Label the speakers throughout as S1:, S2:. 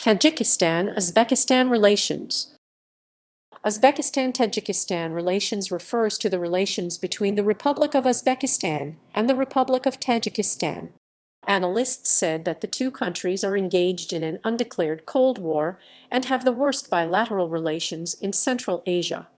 S1: Tajikistan-Uzbekistan relations. Uzbekistan-Tajikistan relations refers to the relations between the Republic of Uzbekistan and the Republic of Tajikistan. Analysts said that the two countries are engaged in an undeclared Cold War and have the worst bilateral relations in Central Asia.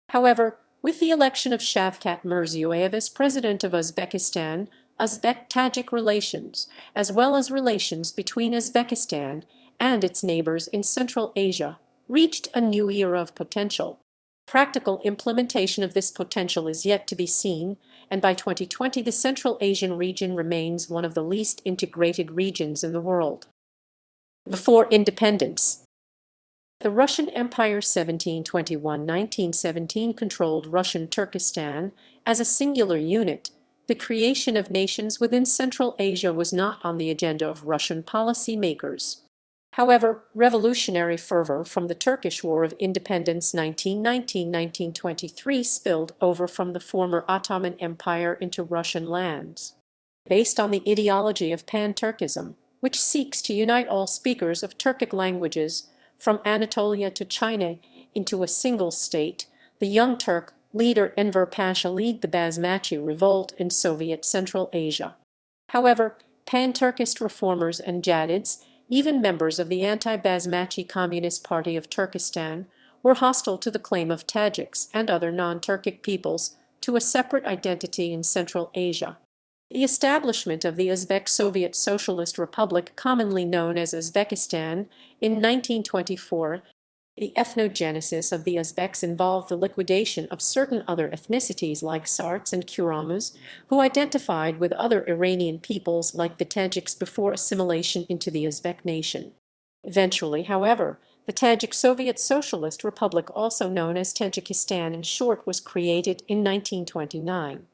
S1: However, with the election of Shavkat Mirziyoyev as President of Uzbekistan, Uzbek-Tajik relations, as well as relations between Uzbekistan and its neighbors in Central Asia, reached a new era of potential. Practical implementation of this potential is yet to be seen, and by 2020 the Central Asian region remains one of the least integrated regions in the world. Before independence, the Russian Empire 1721–1917 controlled Russian Turkestan as a singular unit. The creation of nations within Central Asia was not on the agenda of Russian policy-makers. However, revolutionary fervor from the Turkish War of Independence 1919–1923 spilled over from the former Ottoman Empire into Russian lands. Based on the ideology of Pan-Turkism, which seeks to unite all speakers of Turkic languages, from Anatolia to China, into a single state, the Young Turk leader Enver Pasha led the Basmachi revolt in Soviet Central Asia. However, Pan-Turkist reformers and Jadids, even members of the anti-Basmachi Communist Party of Turkestan, were hostile to the claim of Tajiks and other non-Turkic peoples to a separate identity in Central Asia. The establishment of the Uzbek Soviet Socialist Republic, commonly known as Uzbekistan, in 1924, the ethnogenesis of the Uzbeks involved the liquidation of certain other ethnicities like Sarts and Kuramas, who identified with other Iranian peoples like the Tajiks before assimilation into the Uzbek nation. Eventually, however, the Tajik Soviet Socialist Republic, also known as Tajikistan in short, was created in 1929.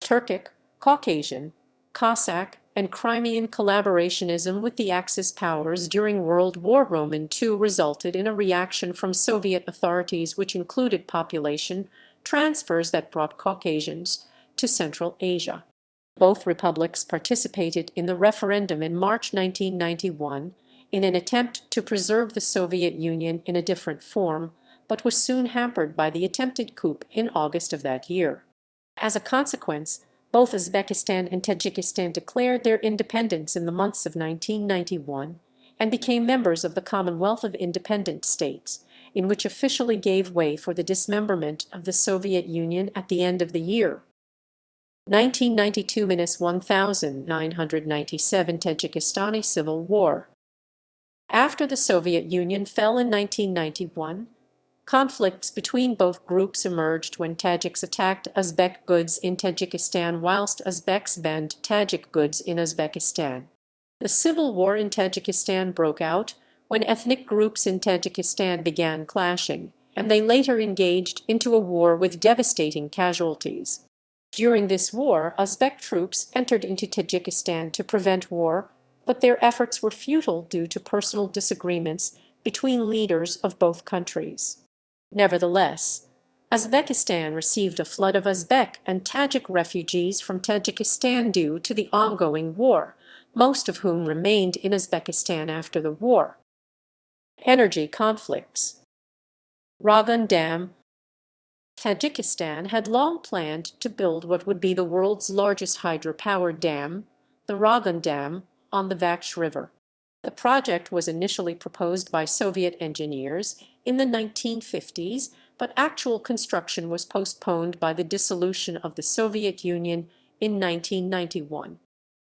S1: Turkic, Caucasian, Cossack, and Crimean collaborationism with the Axis powers during World War II resulted in a reaction from Soviet authorities which included population transfers that brought Caucasians to Central Asia. Both republics participated in the referendum in March 1991 in an attempt to preserve the Soviet Union in a different form, but was soon hampered by the attempted coup in August of that year. As a consequence, both Uzbekistan and Tajikistan declared their independence in the months of 1991 and became members of the Commonwealth of Independent States, in which officially gave way for the dismemberment of the Soviet Union at the end of the year. 1992–1997 Tajikistani Civil War. After the Soviet Union fell in 1991, conflicts between both groups emerged when Tajiks attacked Uzbek goods in Tajikistan whilst Uzbeks banned Tajik goods in Uzbekistan. The civil war in Tajikistan broke out when ethnic groups in Tajikistan began clashing, and they later engaged into a war with devastating casualties. During this war, Uzbek troops entered into Tajikistan to prevent war, but their efforts were futile due to personal disagreements between leaders of both countries. Nevertheless, Uzbekistan received a flood of Uzbek and Tajik refugees from Tajikistan due to the ongoing war, most of whom remained in Uzbekistan after the war. Energy conflicts. Ragun Dam. Tajikistan had long planned to build what would be the world's largest hydropower dam, the Ragun Dam, on the Vaksh River. The project was initially proposed by Soviet engineers in the 1950s, but actual construction was postponed by the dissolution of the Soviet Union in 1991.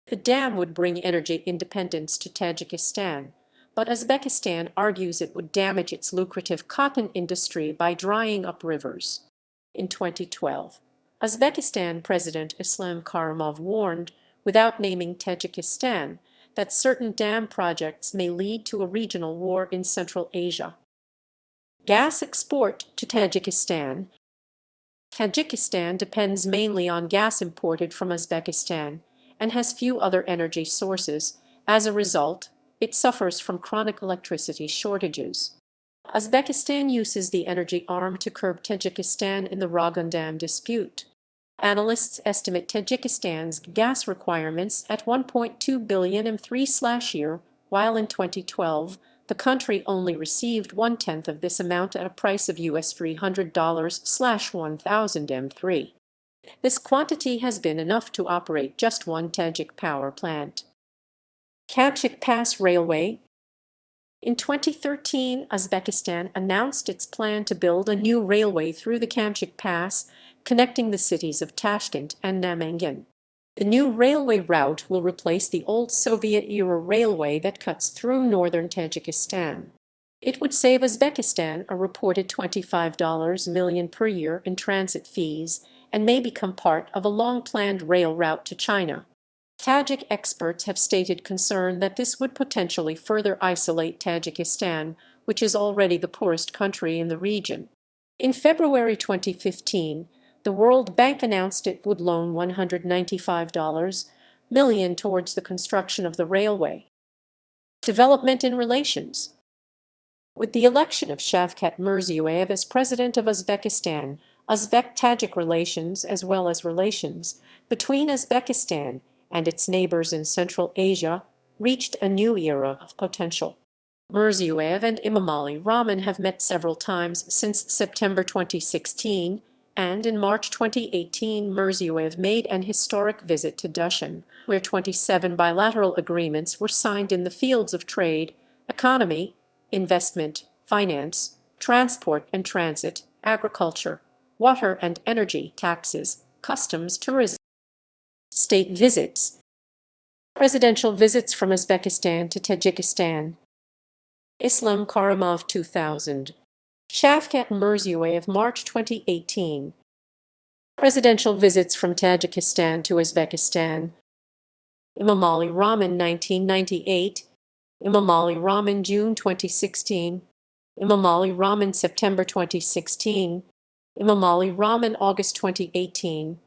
S1: The dam would bring energy independence to Tajikistan, but Uzbekistan argues it would damage its lucrative cotton industry by drying up rivers. In 2012, Uzbekistan President Islam Karimov warned, without naming Tajikistan, that certain dam projects may lead to a regional war in Central Asia. Gas export to Tajikistan. Tajikistan depends mainly on gas imported from Uzbekistan and has few other energy sources. As a result, it suffers from chronic electricity shortages. Uzbekistan uses the energy arm to curb Tajikistan in the Ragun Dam dispute. Analysts estimate Tajikistan's gas requirements at 1.2 billion m3/year, while in 2012, the country only received one-tenth of this amount at a price of US $300/1000 M3. This quantity has been enough to operate just one Tajik power plant. Kamchik Pass Railway. In 2013, Uzbekistan announced its plan to build a new railway through the Kamchik Pass, connecting the cities of Tashkent and Namangan. The new railway route will replace the old Soviet-era railway that cuts through northern Tajikistan. It would save Uzbekistan a reported $25 million per year in transit fees and may become part of a long-planned rail route to China. Tajik experts have stated concern that this would potentially further isolate Tajikistan, which is already the poorest country in the region. In February 2015, the World Bank announced it would loan $195 million towards the construction of the railway. Development in relations. With the election of Shavkat Mirziyoyev as President of Uzbekistan, Uzbek-Tajik relations, as well as relations between Uzbekistan and its neighbors in Central Asia, reached a new era of potential. Mirziyoyev and Emomali Rahman have met several times since September 2016, and in March 2018 Mirziyoyev made an historic visit to Dushan, where 27 bilateral agreements were signed in the fields of trade, economy, investment, finance, transport and transit, agriculture, water and energy, taxes, customs, tourism. State visits. Presidential visits from Uzbekistan to Tajikistan. Islam Karimov 2000. Shavkat Mirziyoyev March 2018. Presidential visits from Tajikistan to Uzbekistan. Emomali Rahman 1998. Emomali Rahman June 2016. Emomali Rahman September 2016. Emomali Rahman August 2018.